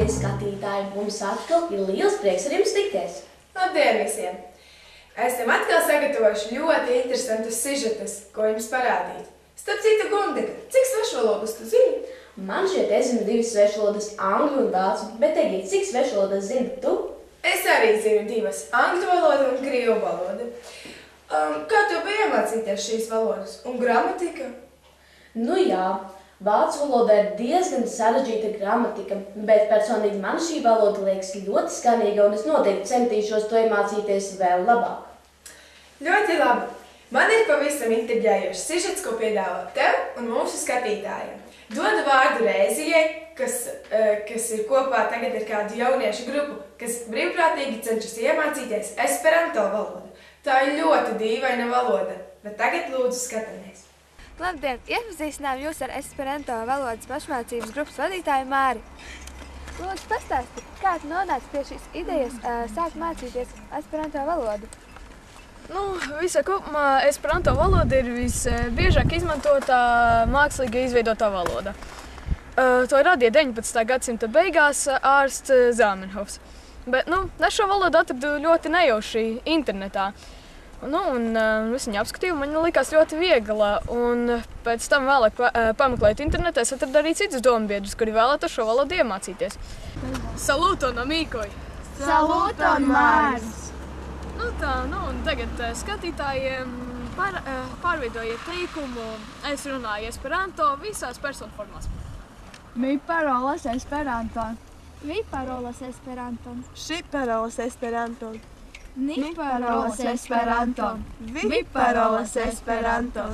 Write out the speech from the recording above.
Labdien, skatītāji! Mums atkal ir liels prieks ar jums tikties! Labdien visiem! Esam atkal sagatavojuši ļoti interesantus sižetus, ko jums parādīt. Starp citu, Gundaga, cik svešvalodas tu zini? Man šeit zinu 2 svešvalodas, angļu un vācu, bet Egīt, cik svešvalodas zini tu? Es arī zinu 2 – angļu valoda un krievu valoda. Kā tev bija iemācīties šīs valodas? Un gramatika? Nu jā, vācu valoda ir diezgan sarežģīta gramatika, bet personīgi man šī valoda liekas ļoti skanīga un es noteikti centīšos to iemācīties vēl labāk. Ļoti labi! Man ir pavisam intriģējošs sižets, ko piedāvāt tev un mūsu skatītājiem. Dodu vārdu Rēzijai, kas ir kopā tagad ar kādu jauniešu grupu, kas brīvprātīgi cenšas iemācīties esperanto valodu. Tā ir ļoti dīvaina valoda, bet tagad lūdzu skatāmies. Labdien! Iepazīstinām jūs ar esperanto valodas pašmācības grupas vadītāju Māri. Lūdzu, pastāsti, kā tu nonāci pie šīs idejas sākt mācīties esperanto valodu? Visā kopumā esperanto valoda ir visbiežāk izmantotā mākslīgi izveidotā valoda. To radīja 19. gadsimta beigās ārsts Zamenhofs. Bet es šo valodu atradu ļoti nejauši internetā. Es viņu apskatīju, man likās ļoti viegla. Un pēc tam vēlāk pameklēt internetā, es atradu arī citus dombiedrus, kuri vēlētos šo valodu iemācīties. Saluton, amīkoj! Saluton, Māris! Un tagad skatītājiem pārveidojiet teikumu es runāju esperanto visās personu formās. Mi parolas esperanto. Vi parolas esperanto. Ši parolas esperanto. Ni parolas esperanto. Vi parolas esperanto.